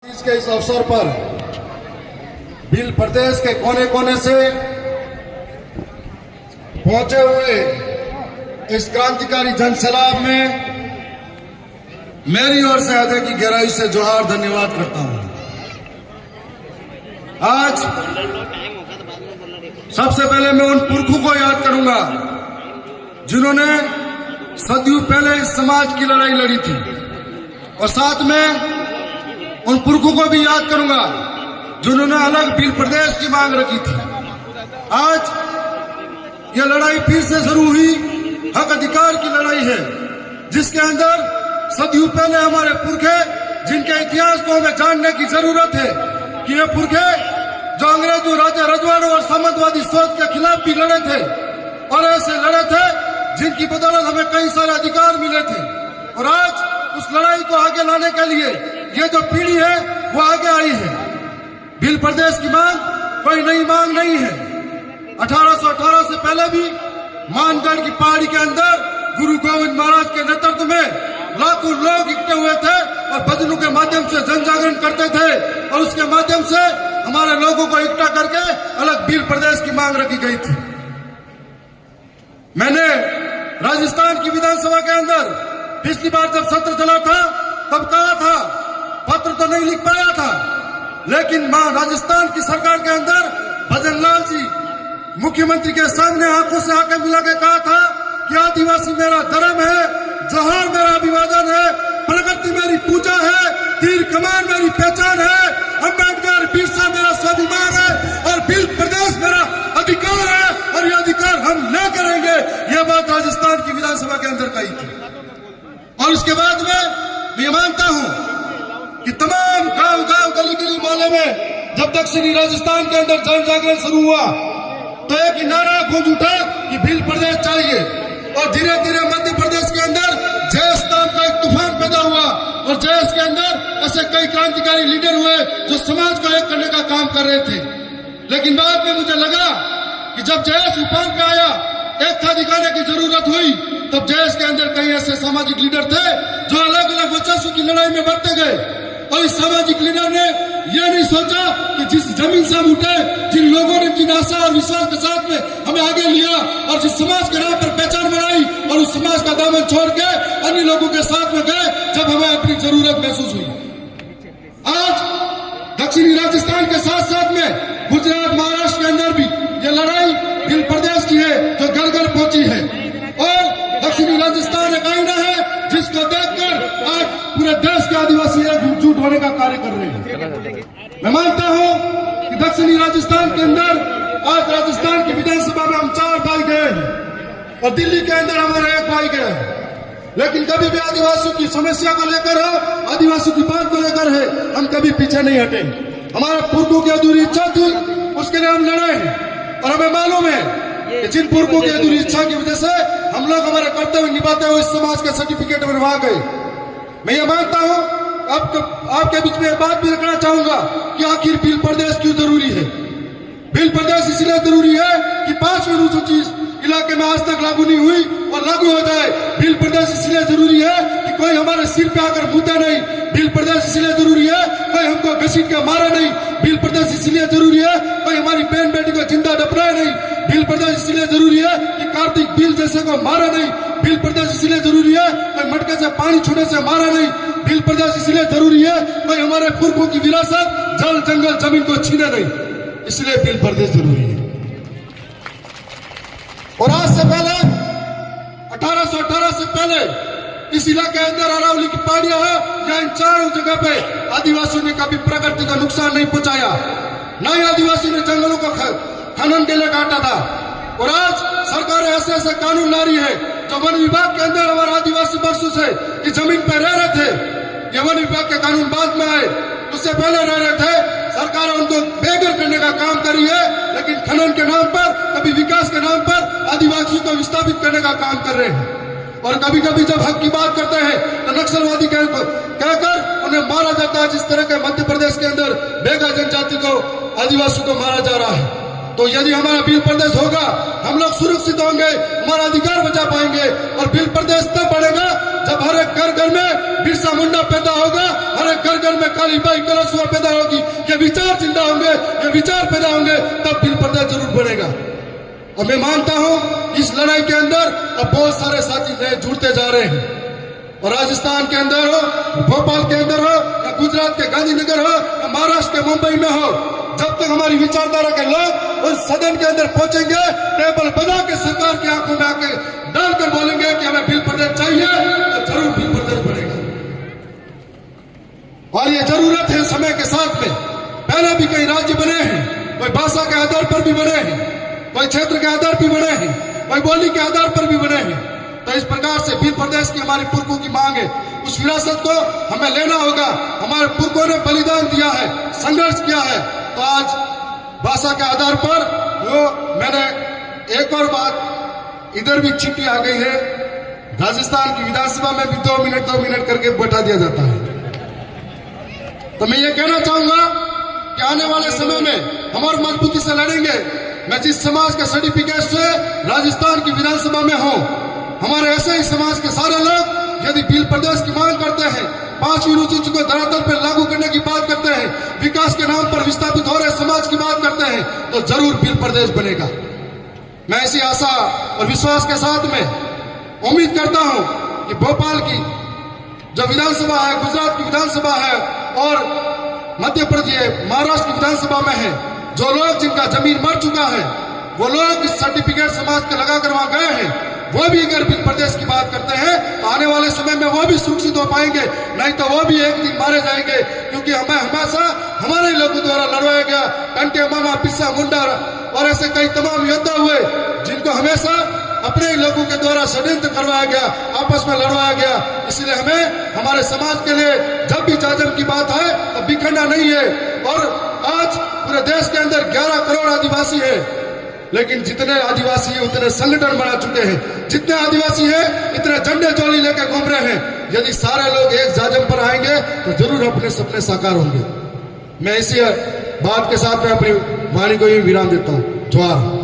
के इस अवसर पर भील प्रदेश के कोने कोने से पहुंचे हुए इस क्रांतिकारी जनसैलाब में मेरी ओर से हृदय की गहराई से जोहार धन्यवाद करता हूं। आज सबसे पहले मैं उन पुरखों को याद करूंगा जिन्होंने सदियों पहले इस समाज की लड़ाई लड़ी थी, और साथ में उन पुरखों को भी याद करूंगा जिन्होंने अलग भील प्रदेश की मांग रखी थी। आज यह लड़ाई फिर से शुरू हुई, हक अधिकार की लड़ाई है, जिसके अंदर सदियों पहले हमारे पुरखे, जिनके इतिहास को हमें जानने की जरूरत है कि ये पुरखे जो अंग्रेजों, राजा रजवाड़ों और सामंतवादी सोच के खिलाफ भी लड़े थे, और ऐसे लड़े थे जिनकी बदौलत हमें कई सारे अधिकार मिले थे। और आज उस लड़ाई को आगे लाने के लिए ये जो पीढ़ी है वो आगे आई है। भील प्रदेश की मांग कोई नई मांग नहीं है। 1818 से पहले भी मानगढ़ की पहाड़ी के अंदर गुरु गोविंद महाराज के नेतृत्व में लाखों लोग इकट्ठे हुए थे और भजनों के माध्यम से जन जागरण करते थे, और उसके माध्यम से हमारे लोगों को इकट्ठा करके अलग भील प्रदेश की मांग रखी गई थी। मैंने राजस्थान की विधानसभा के अंदर पिछली बार जब सत्र चला था तब कहा था, पत्र तो नहीं लिख पाया था, लेकिन राजस्थान की सरकार के अंदर भजन लाल जी मुख्यमंत्री के सामने आंखों से आंखें मिला के कहा था कि आदिवासी मेरा धर्म है, जोहार मेरा अभिवादन है, प्रगति मेरी पूजा है, तीर कमान मेरी पहचान है, अम्बेडकर बिरसा मेरा स्वाभिमान है, और भील प्रदेश मेरा अधिकार है, और यह अधिकार हम ले करेंगे। यह बात राजस्थान की विधानसभा के अंदर कही थी। और उसके बाद में मैं मानता हूं कि तमाम गांव गांव गली गली मोहल्ले में जब दक्षिणी राजस्थान के अंदर जन जागरण शुरू हुआ तो एक ही नारा गूंज उठा कि भील प्रदेश चाहिए, और धीरे धीरे मध्य प्रदेश के अंदर जयस नाम का एक तूफान पैदा हुआ, और जयस के अंदर ऐसे कई क्रांतिकारी लीडर हुए जो समाज को एक करने का काम कर रहे थे। लेकिन बाद में मुझे लगा कि जब जयस उफान पे आया, एक था दिखाने की जरूरत हुई, तब जयस के अंदर कई ऐसे सामाजिक लीडर थे जो अलग अलग वर्चस्व की लड़ाई में बढ़ते गए, और इस सामाजिक लीडर ने यह नहीं सोचा कि जिस जमीन से हम उठे, जिन लोगों ने जिन आशा और विश्वास के साथ में हमें आगे लिया और जिस समाज के नाम पर पहचान बनाई, और उस समाज का दामन छोड़ के अन्य लोगों के साथ में गए जब हमें अपनी जरूरत महसूस हुई। आज दक्षिणी राजस्थान के साथ साथ में गुजरात, महाराष्ट्र के अंदर भी यह लड़ाई भील प्रदेश की है जो घर घर पहुंची है, और दक्षिणी राजस्थान एक आईना है जिसको देखकर आज पूरे देश के आदिवासी एकजुट होने का कार्य कर रहे हैं। मैं मानता हूं कि दक्षिणी राजस्थान के अंदर आज राजस्थान की विधानसभा में हम 4 भाई गए हैं, और दिल्ली के अंदर हमारे 1 भाई गए हैं, लेकिन कभी भी आदिवासियों की समस्या को लेकर हो, आदिवासियों की बात को लेकर है, हम कभी पीछे नहीं हटे। हमारे पुरखों की अधूरी इच्छा थी, उसके लिए हम लड़े हैं, और हमें मालूम है कि जिन पुरखों की अधूरी इच्छा की वजह से हम लोग हमारे कर्तव्य निभाते हुए इस समाज के सर्टिफिकेट बनवा गए। मैं ये मानता हूं, आपके बीच में एक बात भी रखना चाहूंगा कि आखिर भील प्रदेश क्यों जरूरी है। भील प्रदेश इसलिए जरूरी है कि 5वीं अनुसूची इलाके में आज तक लागू नहीं हुई और लागू हो जाए। भील प्रदेश इसलिए जरूरी है कि कोई हमारे सिर पे आकर मुद्दा नहीं। भील प्रदेश इसलिए जरूरी है कोई हमको घसीट के मारा नहीं। भील प्रदेश इसलिए जरूरी है कोई हमारी बहन बेटी को जिंदा डपराए नहीं। भील प्रदेश इसलिए जरूरी है कि कार्तिक भील जैसे को मारा नहीं। भील प्रदेश इसलिए जरूरी है कोई मटके से पानी छूने से मारा नहीं। भील प्रदेश इसलिए जरूरी है कोई हमारे पुरखों की विरासत जल जंगल जमीन को छीने नहीं। इसलिए भील प्रदेश जरूरी है। और आज से पहले 1818 से पहले इस इलाके के अंदर अरावली की पहाड़ियां है, या इन 4 जगह पे आदिवासियों ने कभी प्रकृति का नुकसान नहीं पहुंचाया, न ही आदिवासी ने जंगलों को खनन के लिए काटा था। और आज सरकार ऐसे ऐसे कानून ला रही है जो वन विभाग के अंदर हमारे आदिवासी वर्षों से इस जमीन पर रह रहे थे। ये वन विभाग के कानून बाद में आए, उससे पहले रह रहे थे। सरकार उनको बेघर करने का काम कर रही है, लेकिन खनन के नाम पर, कभी विकास के नाम पर आदिवासियों को विस्थापित करने का काम कर रहे हैं। और कभी कभी जब हक की बात करते हैं तो नक्सलवादी कहकर उन्हें मारा जाता है, जिस तरह के मध्य प्रदेश के अंदर बेघर जनजाति को, आदिवासियों को मारा जा रहा है। तो यदि हमारा भील प्रदेश होगा, हम लोग सुरक्षित होंगे, हमारा अधिकार बचा पाएंगे। और भील प्रदेश तब बढ़ेगा जब हर एक घर घर में बिरसा मुंडा पैदा होगा, हर एक घर घर में काली बाई कलशुआ पैदा होगी, ये विचार जिंदा होंगे, ये विचार पैदा होंगे, तब भील प्रदेश जरूर बढ़ेगा। और मैं मानता हूं इस लड़ाई के अंदर अब बहुत सारे साथी नए जुड़ते जा रहे हैं। और राजस्थान के अंदर हो, भोपाल के अंदर हो, या गुजरात के गांधीनगर हो, या महाराष्ट्र के मुंबई में हो, जब तक हमारी विचारधारा के लोग उस सदन के अंदर पहुंचेंगे, टेबल बजा के सरकार की आंखों में आके डालकर बोलेंगे कि हमें भील प्रदेश चाहिए, तो जरूर भील प्रदेश बनेगा। और ये जरूरत है समय के साथ में। पहले भी कई राज्य बने हैं, कोई भाषा के आधार पर भी बने हैं, कोई क्षेत्र के आधार पर बने हैं, कोई बोली के आधार पर भी बने हैं। तो इस प्रकार से भील प्रदेश की हमारी पुरखों की मांग है, उस विरासत को हमें लेना होगा। हमारे पुरखों ने बलिदान दिया है, संघर्ष किया है। तो आज भाषा के आधार पर वो मैंने एक और बात, इधर भी चिट्ठी आ गई है, राजस्थान की विधानसभा में भी 2 मिनट करके बैठा दिया जाता है। तो मैं ये कहना चाहूंगा कि आने वाले समय में हम और मजबूती से लड़ेंगे। मैं जिस समाज के सर्टिफिकेट से राजस्थान की विधानसभा में हूं, हमारे ऐसे ही समाज के सारे लोग यदि भील प्रदेश की मांग करते हैं, 5वीं अनुसूची को धरातल पर लागू करने की बात करते हैं, विकास के नाम पर विस्थापित हो रहे समाज की बात करते हैं, तो जरूर भील प्रदेश बनेगा। मैं ऐसी आशा और विश्वास के साथ में उम्मीद करता हूं कि भोपाल की जो विधानसभा है, गुजरात की विधानसभा है और मध्य प्रदेश महाराष्ट्र की विधानसभा में है, जो लोग जिनका जमीन मर चुका है, वो लोग इस सर्टिफिकेट समाज के लगाकर वहां गए हैं, वो भी अगर भील प्रदेश की बात करते हैं तो आने वाले समय में वो भी सुरक्षित हो पाएंगे। नहीं तो वो भी एक दिन मारे जाएंगे, क्योंकि हमें हमेशा हमारे लोगों द्वारा लड़वाया गया। कंटे मामा, बिरसा मुंडा और ऐसे कई तमाम योद्धा हुए जिनको हमेशा अपने ही लोगों के द्वारा षड्यंत्र करवाया गया, आपस में लड़वाया गया। इसलिए हमें हमारे समाज के लिए जब भी जाजम की बात है तो बिखरना नहीं है। और आज पूरे देश के अंदर 11 करोड़ आदिवासी है, लेकिन जितने आदिवासी हैं उतने संगठन बना चुके हैं, जितने आदिवासी हैं इतने झंडे चोली लेकर घूम रहे हैं। यदि सारे लोग एक जाजम पर आएंगे तो जरूर अपने सपने साकार होंगे। मैं इसी बात के साथ में अपनी वाणी को ही विराम देता हूं। जोहार।